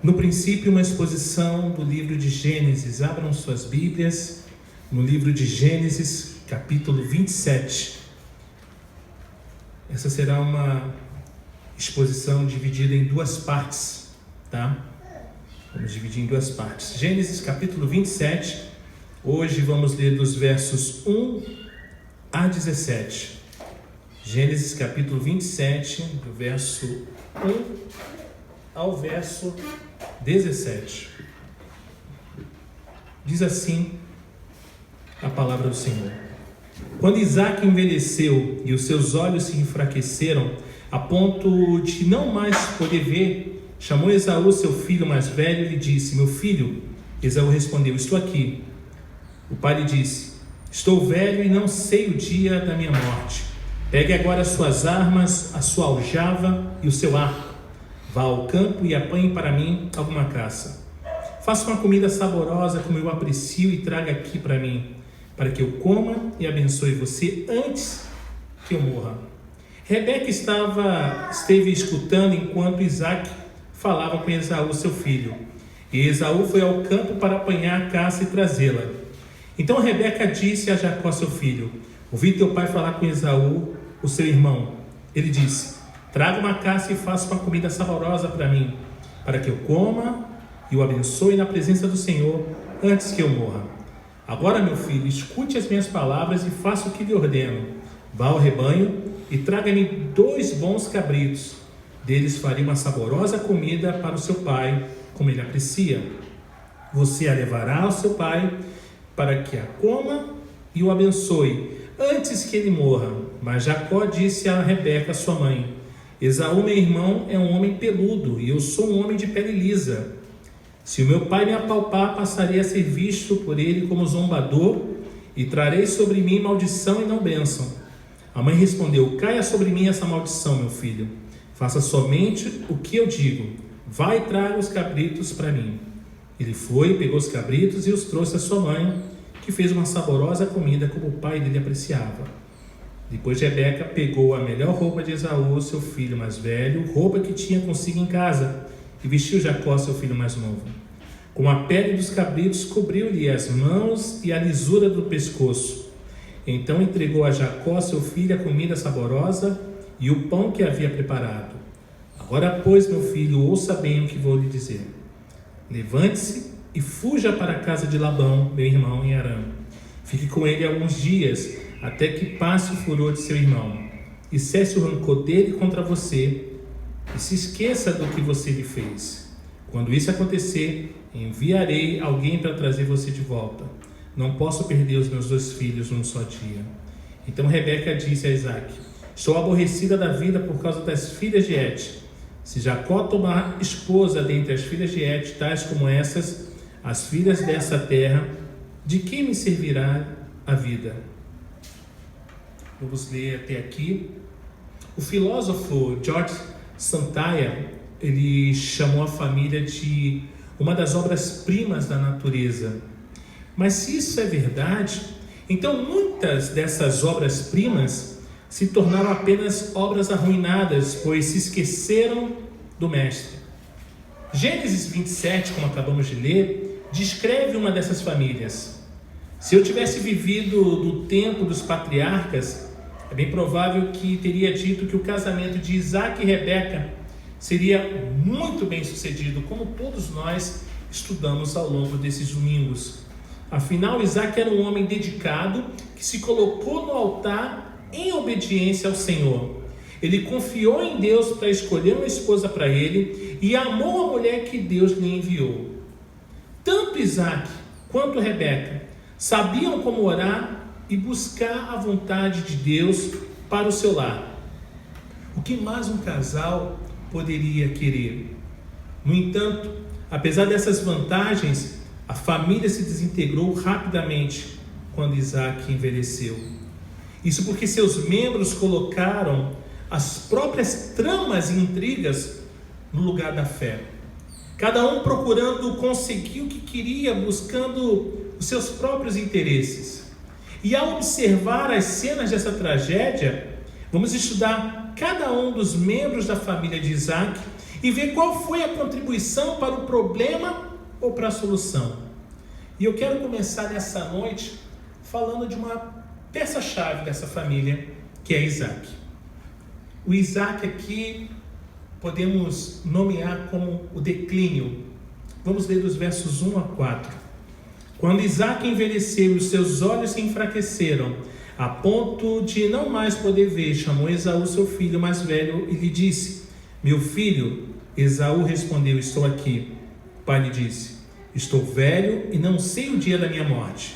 No princípio, uma exposição do livro de Gênesis. Abram suas Bíblias no livro de Gênesis, capítulo 27. Essa será uma exposição dividida em duas partes, tá? Vamos dividir em duas partes. Gênesis, capítulo 27. Hoje vamos ler dos versos 1 a 17. Gênesis, capítulo 27, do verso 1 ao verso 17. Diz assim a palavra do Senhor: Quando Isaque envelheceu e os seus olhos se enfraqueceram a ponto de não mais poder ver, chamou Esaú, seu filho mais velho, e lhe disse: Meu filho. Esaú respondeu: Estou aqui. O pai lhe disse: Estou velho e não sei o dia da minha morte. Pegue agora as suas armas, a sua aljava e o seu arco. Vá ao campo e apanhe para mim alguma caça. Faça uma comida saborosa como eu aprecio e traga aqui para mim, para que eu coma e abençoe você antes que eu morra. Rebeca esteve escutando enquanto Isaque falava com Esaú, seu filho. E Esaú foi ao campo para apanhar a caça e trazê-la. Então Rebeca disse a Jacó, seu filho: Ouvi teu pai falar com Esaú, o seu irmão. Ele disse: Traga uma caça e faça uma comida saborosa para mim, para que eu coma e o abençoe na presença do Senhor antes que eu morra. Agora, meu filho, escute as minhas palavras e faça o que lhe ordeno. Vá ao rebanho e traga-me 2 bons cabritos. Deles farei uma saborosa comida para o seu pai, como ele aprecia. Você a levará ao seu pai para que a coma e o abençoe antes que ele morra. Mas Jacó disse a Rebeca, sua mãe: Esaú, meu irmão, é um homem peludo e eu sou um homem de pele lisa. Se o meu pai me apalpar, passarei a ser visto por ele como zombador e trarei sobre mim maldição e não bênção. A mãe respondeu: Caia sobre mim essa maldição, meu filho. Faça somente o que eu digo. Vai e traga os cabritos para mim. Ele foi, pegou os cabritos e os trouxe à sua mãe, que fez uma saborosa comida como o pai dele apreciava. Depois Rebeca pegou a melhor roupa de Esaú, seu filho mais velho, roupa que tinha consigo em casa, e vestiu Jacó, seu filho mais novo. Com a pele dos cabritos cobriu-lhe as mãos e a lisura do pescoço. Então entregou a Jacó, seu filho, a comida saborosa e o pão que havia preparado. Agora, pois, meu filho, ouça bem o que vou lhe dizer. Levante-se e fuja para a casa de Labão, meu irmão, em Harã. Fique com ele alguns dias, até que passe o furor de seu irmão, e cesse o rancor dele contra você, e se esqueça do que você lhe fez. Quando isso acontecer, enviarei alguém para trazer você de volta. Não posso perder os meus 2 filhos num só dia. Então Rebeca disse a Isaque: Estou aborrecida da vida por causa das filhas de Et. Se Jacó tomar esposa dentre as filhas de Et, tais como essas, as filhas dessa terra, de que me servirá a vida? Vamos ler até aqui. O filósofo George Santayana, ele chamou a família de uma das obras-primas da natureza. Mas se isso é verdade, então muitas dessas obras-primas se tornaram apenas obras arruinadas, pois se esqueceram do Mestre. Gênesis 27, como acabamos de ler, descreve uma dessas famílias. Se eu tivesse vivido no tempo dos patriarcas, é bem provável que teria dito que o casamento de Isaque e Rebeca seria muito bem sucedido, como todos nós estudamos ao longo desses domingos. Afinal, Isaque era um homem dedicado que se colocou no altar em obediência ao Senhor. Ele confiou em Deus para escolher uma esposa para ele e amou a mulher que Deus lhe enviou. Tanto Isaque quanto Rebeca sabiam como orar e buscar a vontade de Deus para o seu lar. O que mais um casal poderia querer? No entanto, apesar dessas vantagens, a família se desintegrou rapidamente quando Isaque envelheceu. Isso porque seus membros colocaram as próprias tramas e intrigas no lugar da fé. Cada um procurando conseguir o que queria, buscando os seus próprios interesses. E ao observar as cenas dessa tragédia, vamos estudar cada um dos membros da família de Isaque e ver qual foi a contribuição para o problema ou para a solução. E eu quero começar nessa noite falando de uma peça-chave dessa família, que é Isaac. O Isaac aqui podemos nomear como o declínio. Vamos ler dos versos 1 a 4. Quando Isaac envelheceu e os seus olhos se enfraqueceram, a ponto de não mais poder ver, chamou Esaú, seu filho mais velho, e lhe disse: meu filho. Esaú respondeu: estou aqui. O pai lhe disse: estou velho e não sei o dia da minha morte.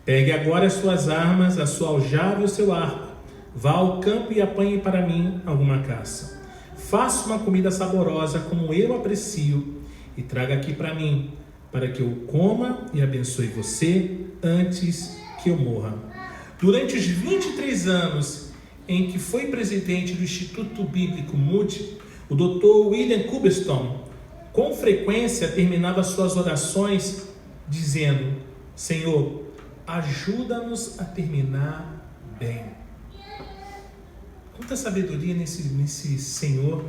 Pegue agora as suas armas, a sua aljava e o seu arco. Vá ao campo e apanhe para mim alguma caça. Faça uma comida saborosa como eu aprecio e traga aqui para mim, para que eu coma e abençoe você antes que eu morra. Durante os 23 anos em que foi presidente do Instituto Bíblico Moody, o Dr. William Cubeston, com frequência, terminava suas orações dizendo: Senhor, ajuda-nos a terminar bem. Quanta sabedoria nesse Senhor.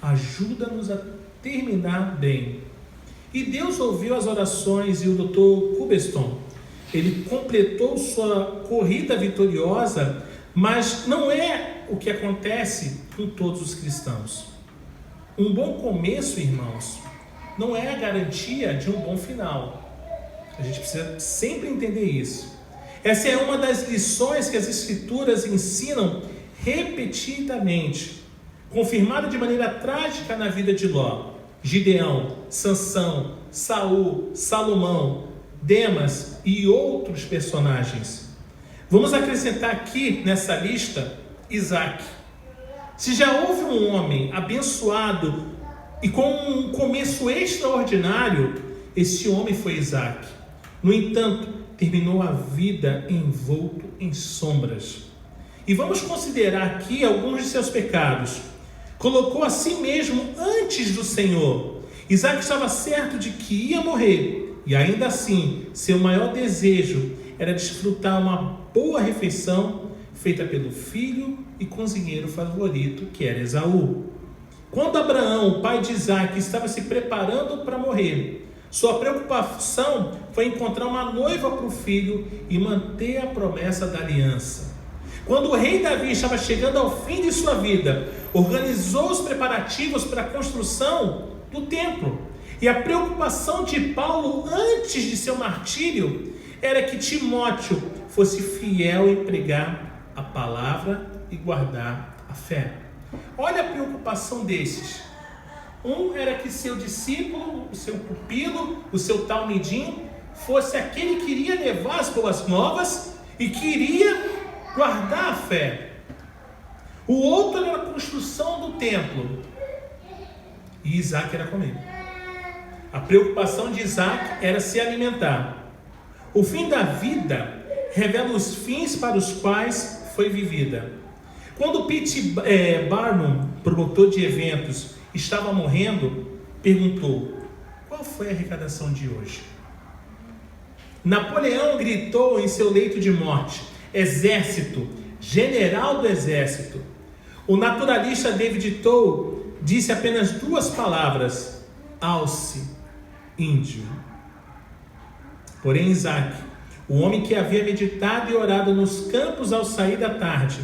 Ajuda-nos a terminar bem. E Deus ouviu as orações e o Dr. Cubeston, ele completou sua corrida vitoriosa, mas não é o que acontece com todos os cristãos. Um bom começo, irmãos, não é a garantia de um bom final. A gente precisa sempre entender isso. Essa é uma das lições que as Escrituras ensinam repetidamente, confirmada de maneira trágica na vida de Ló, Gideão, Sansão, Saul, Salomão, Demas e outros personagens. Vamos acrescentar aqui nessa lista Isaac. Se já houve um homem abençoado e com um começo extraordinário, esse homem foi Isaac. No entanto, terminou a vida envolto em sombras. E vamos considerar aqui alguns de seus pecados. Colocou a si mesmo antes do Senhor. Isaac estava certo de que ia morrer, e ainda assim, seu maior desejo era desfrutar uma boa refeição feita pelo filho e cozinheiro favorito, que era Esaú. Quando Abraão, o pai de Isaac, estava se preparando para morrer, sua preocupação foi encontrar uma noiva para o filho e manter a promessa da aliança. Quando o rei Davi estava chegando ao fim de sua vida, organizou os preparativos para a construção do templo. E a preocupação de Paulo antes de seu martírio era que Timóteo fosse fiel em pregar a palavra e guardar a fé. Olha a preocupação desses. Um era que seu discípulo, o seu pupilo, o seu talmidim, fosse aquele que iria levar as boas novas e que iria guardar a fé. O outro era a construção do templo. E Isaac era comer. A preocupação de Isaac era se alimentar. O fim da vida revela os fins para os quais foi vivida. Quando P.T. Barnum, promotor de eventos, estava morrendo, perguntou: qual foi a arrecadação de hoje? Napoleão gritou em seu leito de morte: exército, general do exército. O naturalista David Tow disse apenas duas palavras: alce, índio. Porém Isaac, o homem que havia meditado e orado nos campos ao sair da tarde,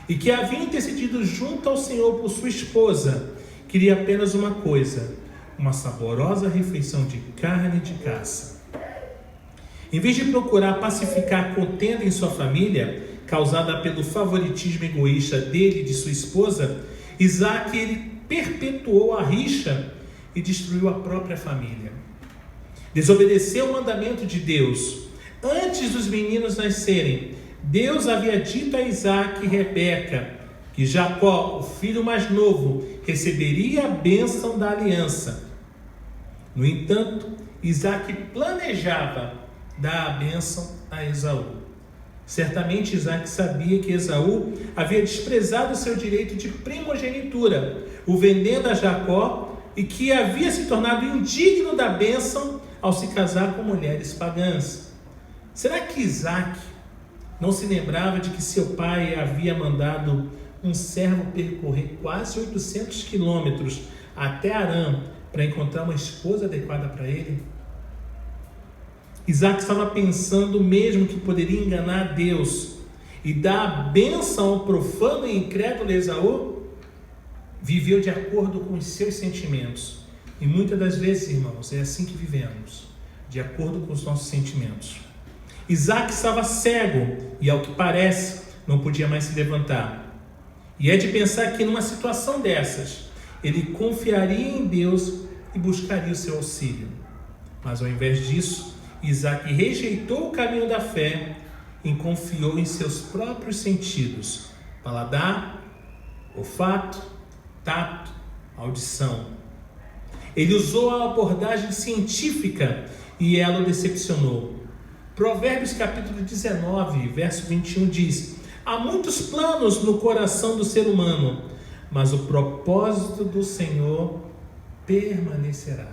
e que havia intercedido junto ao Senhor por sua esposa, queria apenas uma coisa: uma saborosa refeição de carne de caça. Em vez de procurar pacificar a contenda em sua família, causada pelo favoritismo egoísta dele e de sua esposa, Isaac ele perpetuou a rixa e destruiu a própria família. Desobedeceu o mandamento de Deus. Antes dos meninos nascerem, Deus havia dito a Isaac e Rebeca que Jacó, o filho mais novo, receberia a bênção da aliança. No entanto, Isaac planejava dar a bênção a Esaú. Certamente Isaac sabia que Esaú havia desprezado seu direito de primogenitura, o vendendo a Jacó, e que havia se tornado indigno da bênção ao se casar com mulheres pagãs. Será que Isaac não se lembrava de que seu pai havia mandado um servo percorrer quase 800 quilômetros até Arã para encontrar uma esposa adequada para ele? Isaac estava pensando mesmo que poderia enganar Deus e dar a bênção ao profano e incrédulo Esaú? Viveu de acordo com os seus sentimentos. E muitas das vezes, irmãos, é assim que vivemos, de acordo com os nossos sentimentos. Isaac estava cego e, ao que parece, não podia mais se levantar. E é de pensar que numa situação dessas, ele confiaria em Deus e buscaria o seu auxílio. Mas ao invés disso, Isaac rejeitou o caminho da fé e confiou em seus próprios sentidos: paladar, olfato, tato, audição. Ele usou a abordagem científica e ela o decepcionou. Provérbios capítulo 19, verso 21 diz: há muitos planos no coração do ser humano, mas o propósito do Senhor permanecerá.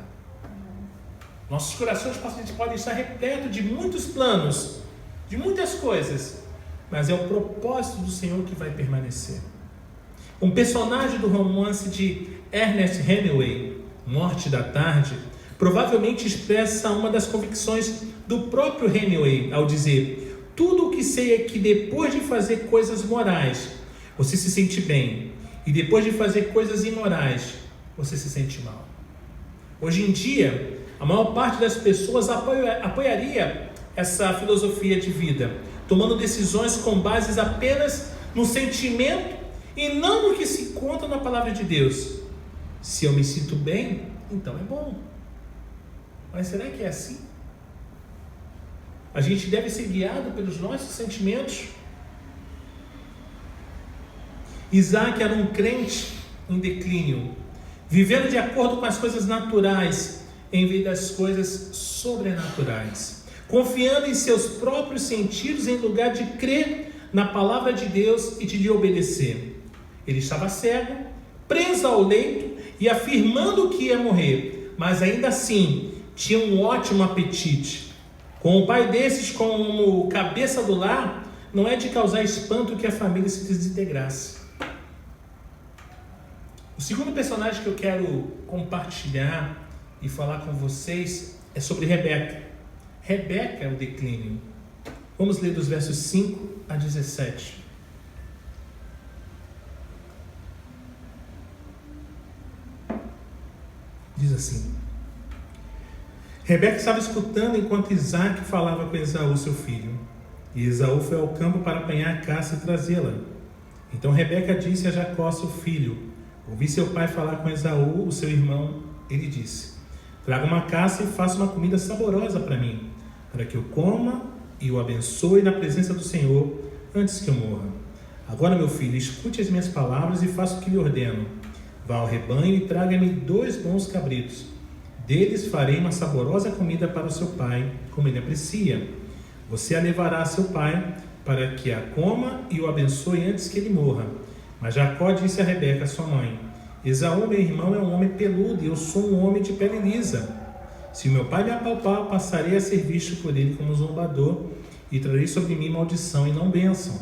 Nossos corações podem estar repletos de muitos planos, de muitas coisas, mas é o propósito do Senhor que vai permanecer. Um personagem do romance de Ernest Hemingway, Morte da Tarde, provavelmente expressa uma das convicções do próprio Hemingway ao dizer: tudo o que sei é que depois de fazer coisas morais, você se sente bem, e depois de fazer coisas imorais, você se sente mal. Hoje em dia, a maior parte das pessoas apoiaria essa filosofia de vida, tomando decisões com bases apenas no sentimento e não no que se encontra na palavra de Deus. Se eu me sinto bem, então é bom. Mas será que é assim? A gente deve ser guiado pelos nossos sentimentos? Isaac era um crente em declínio, vivendo de acordo com as coisas naturais em vez das coisas sobrenaturais, confiando em seus próprios sentidos em lugar de crer na palavra de Deus e de lhe obedecer. Ele estava cego, preso ao leito e afirmando que ia morrer, mas ainda assim tinha um ótimo apetite. Com um pai desses como cabeça do lar, não é de causar espanto que a família se desintegrasse. O segundo personagem que eu quero compartilhar e falar com vocês é sobre Rebeca. Rebeca é o declínio. Vamos ler dos versos 5 a 17. Diz assim: Rebeca estava escutando enquanto Isaac falava com Esaú, seu filho. E Esaú foi ao campo para apanhar a caça e trazê-la. Então Rebeca disse a Jacó, seu filho: ouvi seu pai falar com Esaú, o seu irmão. Ele disse: traga uma caça e faça uma comida saborosa para mim, para que eu coma e o abençoe na presença do Senhor antes que eu morra. Agora, meu filho, escute as minhas palavras e faça o que lhe ordeno. Vá ao rebanho e traga-me 2 bons cabritos. Deles farei uma saborosa comida para o seu pai, como ele aprecia. Você a levará a seu pai, para que a coma e o abençoe antes que ele morra. Mas Jacó disse a Rebeca, sua mãe: Esaú, meu irmão, é um homem peludo e eu sou um homem de pele lisa. Se meu pai me apalpar, passarei a ser visto por ele como zombador e trarei sobre mim maldição e não bênção.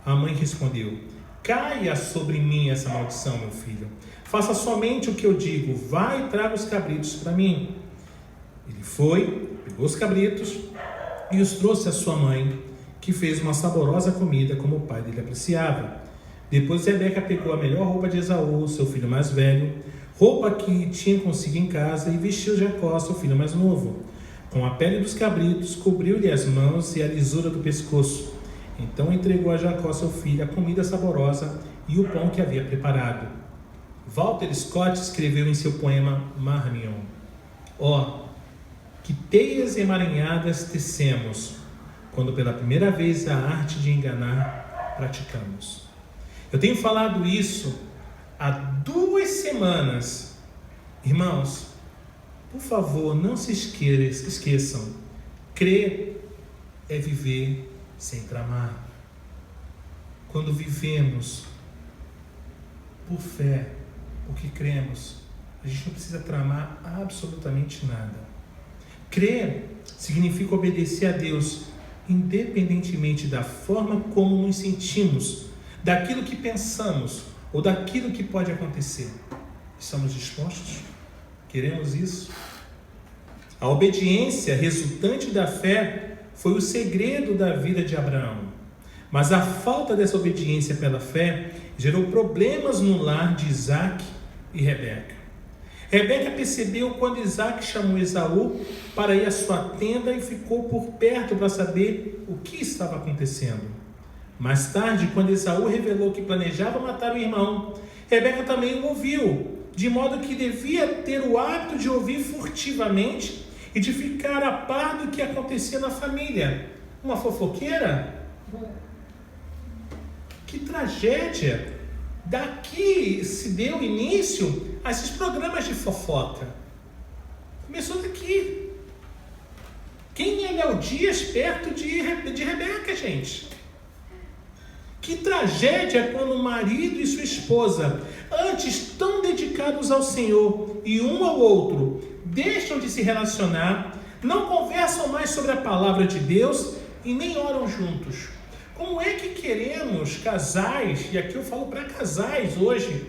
A mãe respondeu: caia sobre mim essa maldição, meu filho. Faça somente o que eu digo. Vá e traga os cabritos para mim. Ele foi, pegou os cabritos e os trouxe à sua mãe, que fez uma saborosa comida como o pai dele apreciava. Depois Rebeca pegou a melhor roupa de Esaú, seu filho mais velho, roupa que tinha consigo em casa, e vestiu Jacó, seu filho mais novo. Com a pele dos cabritos, cobriu-lhe as mãos e a lisura do pescoço. Então entregou a Jacó, seu filho, a comida saborosa e o pão que havia preparado. Walter Scott escreveu em seu poema Marmion: ó, que teias emaranhadas tecemos, quando pela primeira vez a arte de enganar praticamos. Eu tenho falado isso há 2 semanas. Irmãos, por favor, não se esqueçam. Crer é viver sem tramar. Quando vivemos por fé, porque cremos, a gente não precisa tramar absolutamente nada. Crer significa obedecer a Deus, independentemente da forma como nos sentimos, daquilo que pensamos ou daquilo que pode acontecer. Estamos dispostos? Queremos isso? A obediência resultante da fé foi o segredo da vida de Abraão. Mas a falta dessa obediência pela fé gerou problemas no lar de Isaac e Rebeca. Rebeca percebeu quando Isaac chamou Esaú para ir à sua tenda e ficou por perto para saber o que estava acontecendo. Mais tarde, quando Esaú revelou que planejava matar o irmão, Rebeca também o ouviu, de modo que devia ter o hábito de ouvir furtivamente e de ficar a par do que acontecia na família. Uma fofoqueira? Que tragédia! Daqui se deu início a esses programas de fofoca. Começou daqui. Quem é Léo Dias perto de Rebeca, gente? Que tragédia quando o marido e sua esposa, antes tão dedicados ao Senhor e um ao outro, deixam de se relacionar, não conversam mais sobre a palavra de Deus e nem oram juntos. Como é que queremos casais, e aqui eu falo para casais hoje,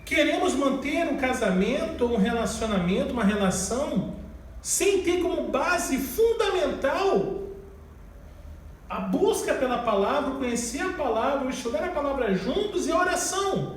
queremos manter um casamento, um relacionamento, uma relação, sem ter como base fundamental a busca pela palavra, conhecer a palavra, estudar a palavra juntos e a oração?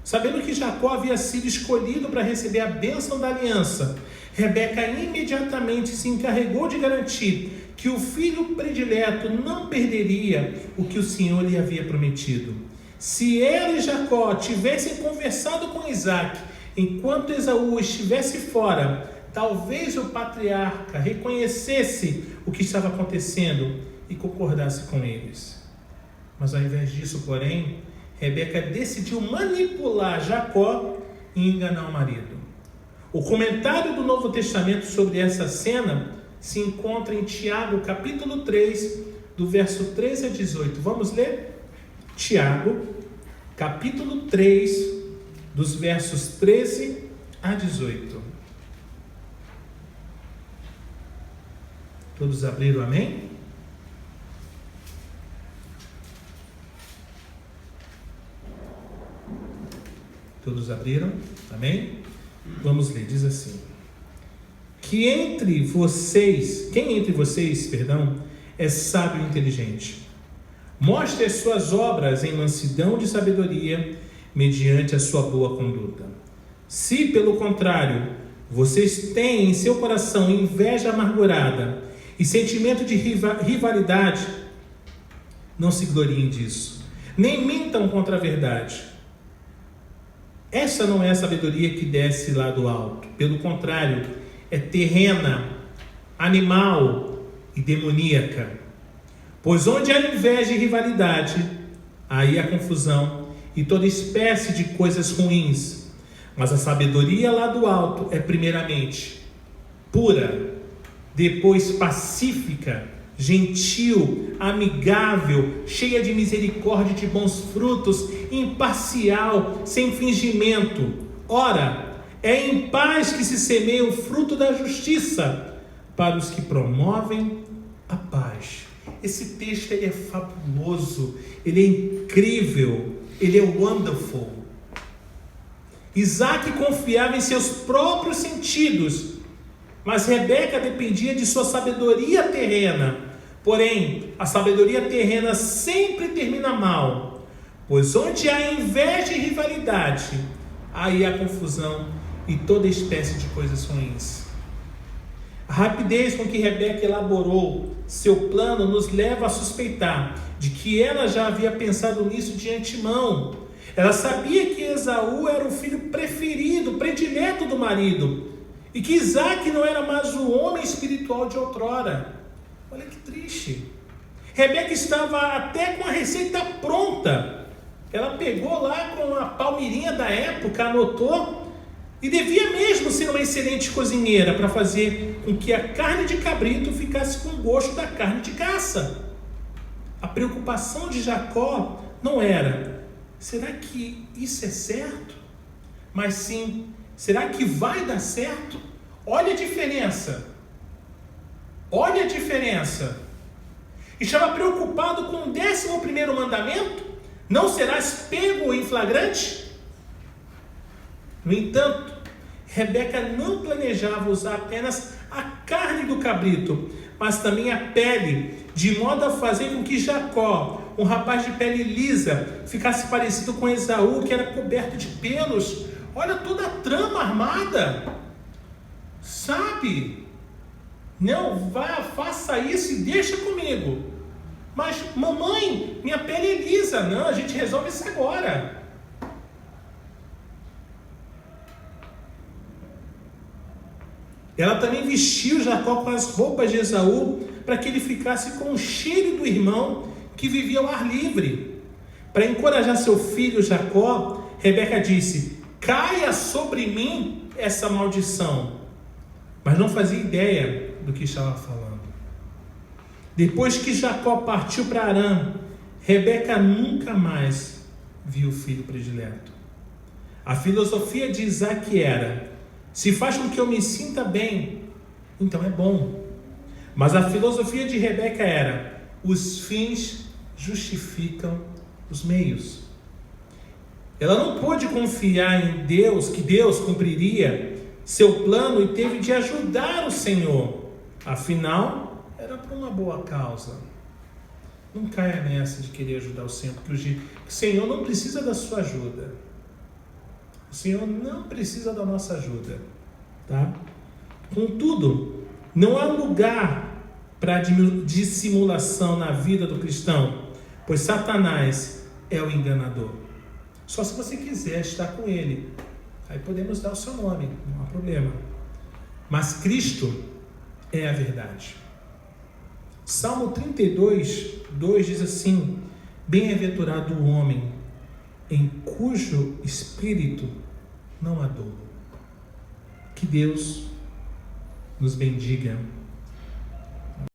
Sabendo que Jacó havia sido escolhido para receber a bênção da aliança, Rebeca imediatamente se encarregou de garantir que o filho predileto não perderia o que o Senhor lhe havia prometido. Se ela e Jacó tivessem conversado com Isaac enquanto Esaú estivesse fora, talvez o patriarca reconhecesse o que estava acontecendo e concordasse com eles. Mas ao invés disso, porém, Rebeca decidiu manipular Jacó e enganar o marido. O comentário do Novo Testamento sobre essa cena se encontra em Tiago, capítulo 3, do verso 13 a 18. Vamos ler? Tiago, capítulo 3, dos versos 13 a 18. Todos abriram, amém? Todos abriram? Amém? Vamos ler, diz assim: quem entre vocês, é sábio e inteligente? Mostre as suas obras em mansidão de sabedoria, mediante a sua boa conduta. Se, pelo contrário, vocês têm em seu coração inveja amargurada e sentimento de rivalidade, não se gloriem disso, nem mintam contra a verdade. Essa não é a sabedoria que desce lá do alto. Pelo contrário, é terrena, animal e demoníaca. Pois onde há inveja e rivalidade, aí há confusão e toda espécie de coisas ruins. Mas a sabedoria lá do alto é primeiramente pura, depois pacífica, gentil, amigável, cheia de misericórdia e de bons frutos, imparcial, sem fingimento. Ora, é em paz que se semeia o fruto da justiça para os que promovem a paz. Esse texto ele é fabuloso, ele é incrível, ele é wonderful. Isaac confiava em seus próprios sentidos, mas Rebeca dependia de sua sabedoria terrena. Porém, a sabedoria terrena sempre termina mal, pois onde há inveja e rivalidade, aí há confusão e toda espécie de coisas ruins. A rapidez com que Rebeca elaborou seu plano nos leva a suspeitar de que ela já havia pensado nisso de antemão. Ela sabia que Esaú era o filho preferido, predileto do marido, e que Isaac não era mais o homem espiritual de outrora. Olha que triste. Rebeca estava até com a receita pronta. Ela pegou lá com a palmeirinha da época, anotou, e devia mesmo ser uma excelente cozinheira para fazer com que a carne de cabrito ficasse com o gosto da carne de caça. A preocupação de Jacó não era: será que isso é certo? Mas sim, será que vai dar certo? Olha a diferença. Olha a diferença. Estava preocupado com o 11º mandamento? Não serás pego em flagrante? No entanto, Rebeca não planejava usar apenas a carne do cabrito, mas também a pele, de modo a fazer com que Jacó, um rapaz de pele lisa, ficasse parecido com Esaú, que era coberto de pelos. Olha toda a trama armada, sabe? Não, vá, faça isso e deixa comigo. Mas, mamãe, minha pele é lisa. Não, a gente resolve isso agora. Ela também vestiu Jacó com as roupas de Esaú, para que ele ficasse com o cheiro do irmão que vivia ao ar livre. Para encorajar seu filho Jacó, Rebeca disse: caia sobre mim essa maldição. Mas não fazia ideia do que estava falando. Depois que Jacó partiu para Harã, Rebeca nunca mais viu o filho predileto. A filosofia de Isaac era: se faz com que eu me sinta bem, então é bom. Mas a filosofia de Rebeca era: os fins justificam os meios. Ela não pôde confiar em Deus, que Deus cumpriria seu plano, e teve de ajudar o Senhor. Afinal, era por uma boa causa. Não caia nessa de querer ajudar o Senhor, porque o Senhor não precisa da sua ajuda. O Senhor não precisa da nossa ajuda, tá? Contudo, não há lugar para dissimulação na vida do cristão, pois Satanás é o enganador. Só se você quiser estar com ele, aí podemos dar o seu nome, não há problema. Mas Cristo é a verdade. Salmo 32, 2 diz assim: bem-aventurado o homem em cujo espírito não há dolo. Que Deus nos bendiga